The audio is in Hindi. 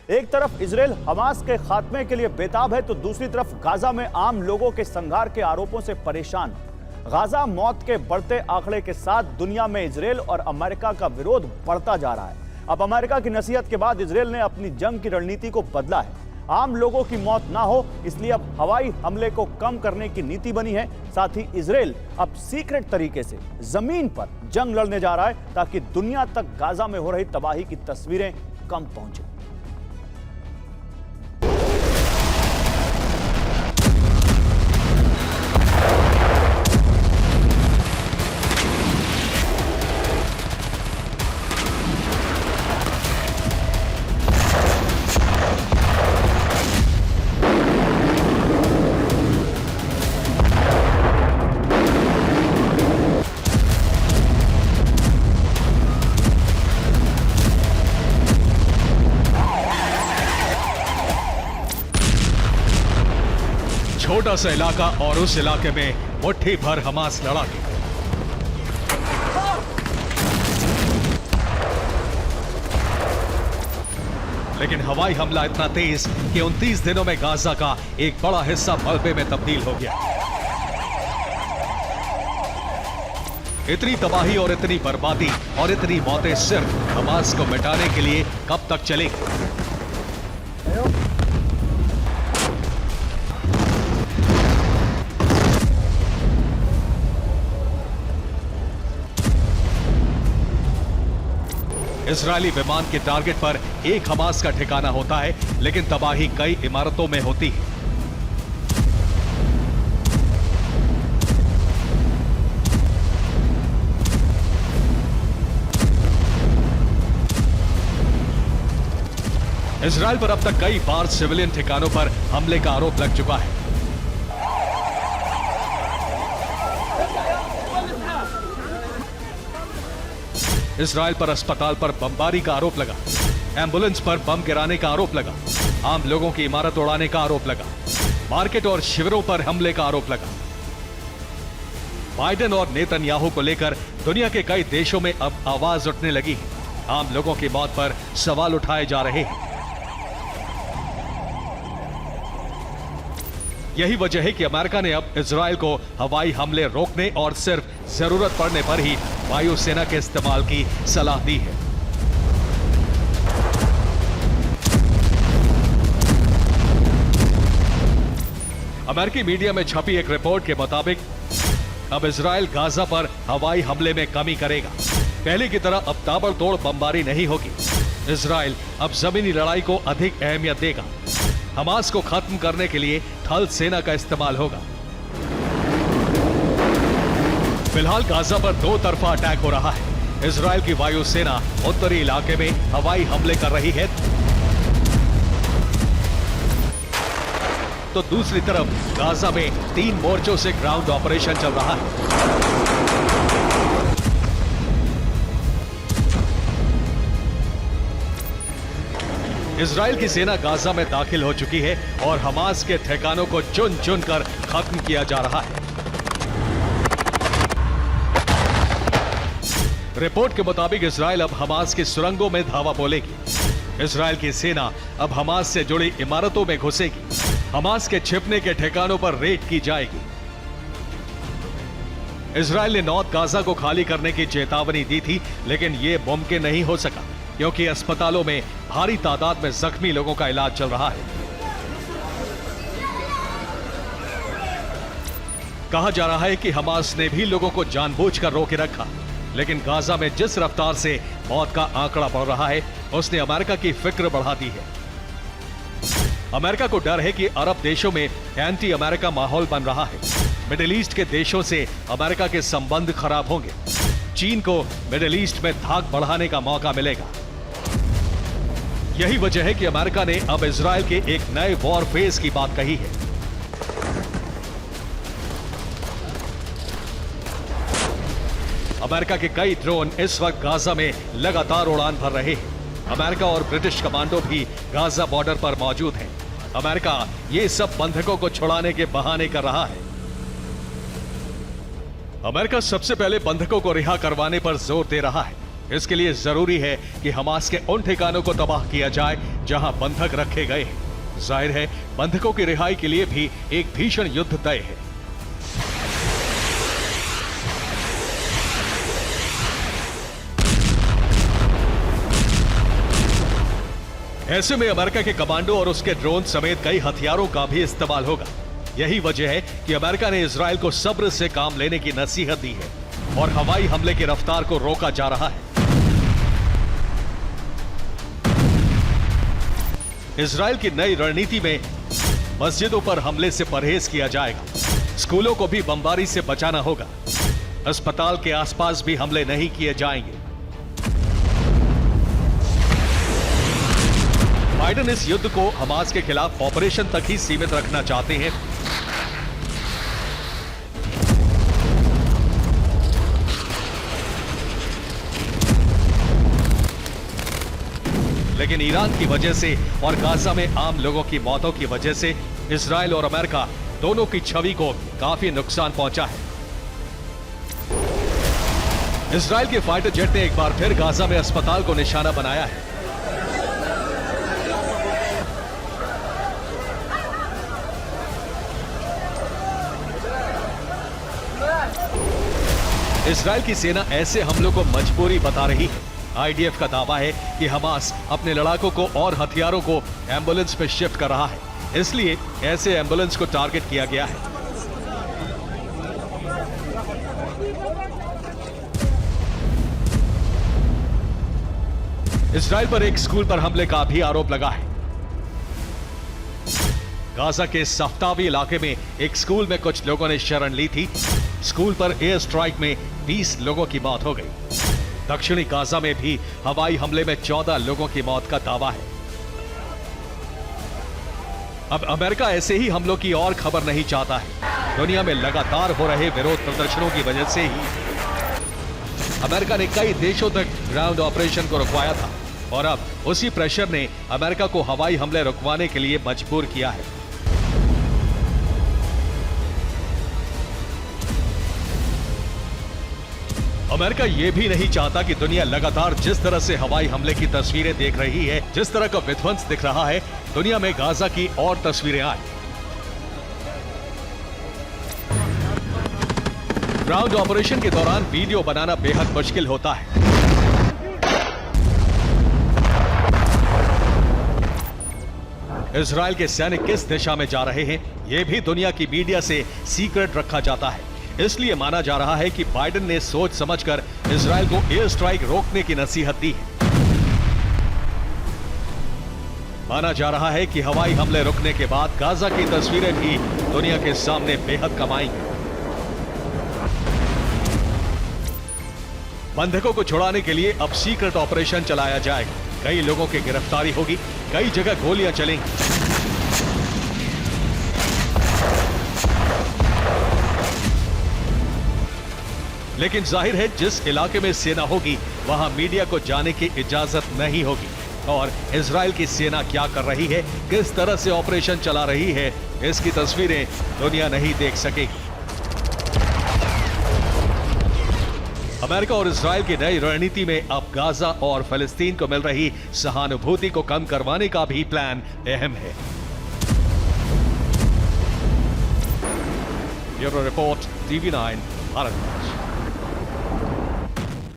एक तरफ इजराइल हमास के खात्मे के लिए बेताब है तो दूसरी तरफ गाजा में आम लोगों के संघार के आरोपों से परेशान। गाजा मौत के बढ़ते आंकड़े के साथ दुनिया में इजराइल और अमेरिका का विरोध बढ़ता जा रहा है। अब अमेरिका की नसीहत के बाद इजराइल ने अपनी जंग की रणनीति को बदला है। आम लोगों की मौत ना हो इसलिए अब हवाई हमले को कम करने की नीति बनी है। साथ ही इजराइल अब सीक्रेट तरीके से जमीन पर जंग लड़ने जा रहा है ताकि दुनिया तक गाजा में हो रही तबाही की तस्वीरें कम पहुंचे। छोटा सा इलाका और उस इलाके में मुट्ठी भर हमास लड़ाके। लेकिन हवाई हमला इतना तेज कि 29 दिनों में गाजा का एक बड़ा हिस्सा मलबे में तब्दील हो गया। इतनी तबाही और इतनी बर्बादी और इतनी मौतें सिर्फ हमास को मिटाने के लिए कब तक चलेगी? इजरायली विमान के टारगेट पर एक हमास का ठिकाना होता है, लेकिन तबाही कई इमारतों में होती है। इजरायल पर अब तक कई बार सिविलियन ठिकानों पर हमले का आरोप लग चुका है। इजरायल पर अस्पताल पर बमबारी का आरोप लगा, एम्बुलेंस पर बम गिराने का आरोप लगा, आम लोगों की इमारत उड़ाने का आरोप लगा, मार्केट और शिविरों पर हमले का आरोप लगा। बाइडेन और नेतन्याहू को लेकर दुनिया के कई देशों में अब आवाज उठने लगी है। आम लोगों की मौत पर सवाल उठाए जा रहे हैं। यही वजह है कि अमेरिका ने अब इजरायल को हवाई हमले रोकने और सिर्फ जरूरत पड़ने पर ही वायुसेना के इस्तेमाल की सलाह दी है। अमेरिकी मीडिया में छपी एक रिपोर्ट के मुताबिक अब इजरायल गाजा पर हवाई हमले में कमी करेगा। पहले की तरह अब ताबड़तोड़ बमबारी नहीं होगी। इजरायल अब जमीनी लड़ाई को अधिक अहमियत देगा। हमास को खत्म करने के लिए थल सेना का इस्तेमाल होगा। फिलहाल गाजा पर दो तरफा अटैक हो रहा है। इजरायल की वायुसेना उत्तरी इलाके में हवाई हमले कर रही है, तो दूसरी तरफ गाजा में 3 मोर्चों से ग्राउंड ऑपरेशन चल रहा है। इजरायल की सेना गाजा में दाखिल हो चुकी है और हमास के ठिकानों को चुन चुन कर खत्म किया जा रहा है। रिपोर्ट के मुताबिक इजरायल अब हमास की सुरंगों में धावा बोलेगी। इजरायल की सेना अब हमास से जुड़ी इमारतों में घुसेगी। हमास के छिपने के ठिकानों पर रेड की जाएगी। इजरायल ने नॉर्थ गाजा को खाली करने की चेतावनी दी थी, लेकिन यह मुमकिन नहीं हो सका क्योंकि अस्पतालों में भारी तादाद में जख्मी लोगों का इलाज चल रहा है। कहा जा रहा है कि हमास ने भी लोगों को जानबूझकर रोके रखा, लेकिन गाजा में जिस रफ्तार से मौत का आंकड़ा बढ़ रहा है उसने अमेरिका की फिक्र बढ़ा दी है। अमेरिका को डर है कि अरब देशों में एंटी अमेरिका माहौल बन रहा है। मिडिल ईस्ट के देशों से अमेरिका के संबंध खराब होंगे। चीन को मिडिल ईस्ट में धाक बढ़ाने का मौका मिलेगा। यही वजह है कि अमेरिका ने अब इजरायल के एक नए वॉर फेज की बात कही है। अमेरिका के कई ड्रोन इस वक्त गाजा में लगातार उड़ान भर रहे हैं। अमेरिका और ब्रिटिश कमांडो भी गाजा बॉर्डर पर मौजूद हैं। अमेरिका ये सब बंधकों को छुड़ाने के बहाने कर रहा है। अमेरिका सबसे पहले बंधकों को रिहा करवाने पर जोर दे रहा है। इसके लिए जरूरी है कि हमास के उन ठिकानों को तबाह किया जाए जहां बंधक रखे गए हैं। जाहिर है बंधकों की रिहाई के लिए भी एक भीषण युद्ध तय है। ऐसे में अमेरिका के कमांडो और उसके ड्रोन समेत कई हथियारों का भी इस्तेमाल होगा। यही वजह है कि अमेरिका ने इजराइल को सब्र से काम लेने की नसीहत दी है और हवाई हमले की रफ्तार को रोका जा रहा है। इजराइल की नई रणनीति में मस्जिदों पर हमले से परहेज किया जाएगा। स्कूलों को भी बमबारी से बचाना होगा। अस्पताल के आसपास भी हमले नहीं किए जाएंगे। बाइडेन इस युद्ध को हमास के खिलाफ ऑपरेशन तक ही सीमित रखना चाहते हैं। लेकिन ईरान की वजह से और गाजा में आम लोगों की मौतों की वजह से इजराइल और अमेरिका दोनों की छवि को काफी नुकसान पहुंचा है। इजराइल के फाइटर जेट ने एक बार फिर गाजा में अस्पताल को निशाना बनाया है। इजराइल की सेना ऐसे हमलों को मजबूरी बता रही है। आईडीएफ का दावा है कि हमास अपने लड़ाकों को और हथियारों को एम्बुलेंस पे शिफ्ट कर रहा है, इसलिए ऐसे एम्बुलेंस को टारगेट किया गया है। इजराइल पर एक स्कूल पर हमले का भी आरोप लगा है। गाजा के सफ्तावी इलाके में एक स्कूल में कुछ लोगों ने शरण ली थी। स्कूल पर एयर स्ट्राइक में 20 लोगों की मौत हो गई। दक्षिणी गाजा में भी हवाई हमले में 14 लोगों की मौत का दावा है। अब अमेरिका ऐसे ही हमलों की और खबर नहीं चाहता है। दुनिया में लगातार हो रहे विरोध प्रदर्शनों की वजह से ही अमेरिका ने कई देशों तक ग्राउंड ऑपरेशन को रुकवाया था और अब उसी प्रेशर ने अमेरिका को हवाई हमले रुकवाने के लिए मजबूर किया है। अमेरिका यह भी नहीं चाहता कि दुनिया लगातार जिस तरह से हवाई हमले की तस्वीरें देख रही है, जिस तरह का विध्वंस दिख रहा है, दुनिया में गाजा की और तस्वीरें आए। ग्राउंड ऑपरेशन के दौरान वीडियो बनाना बेहद मुश्किल होता है। इजराइल के सैनिक किस दिशा में जा रहे हैं, यह भी दुनिया की मीडिया से सीक्रेट रखा जाता है। इसलिए माना जा रहा है कि बाइडेन ने सोच समझकर इजराइल को एयर स्ट्राइक रोकने की नसीहत दी है। माना जा रहा है कि हवाई हमले रुकने के बाद गाजा की तस्वीरें भी दुनिया के सामने बेहद कम आएंगी। बंधकों को छुड़ाने के लिए अब सीक्रेट ऑपरेशन चलाया जाएगा। कई लोगों की गिरफ्तारी होगी, कई जगह गोलियां चलेंगी। लेकिन जाहिर है जिस इलाके में सेना होगी वहां मीडिया को जाने की इजाजत नहीं होगी और इजराइल की सेना क्या कर रही है, किस तरह से ऑपरेशन चला रही है, इसकी तस्वीरें दुनिया नहीं देख सकेगी। अमेरिका और इजराइल की नई रणनीति में अब गाजा और फिलिस्तीन को मिल रही सहानुभूति को कम करवाने का भी प्लान अहम है। Bureau report, TV9 Bharat.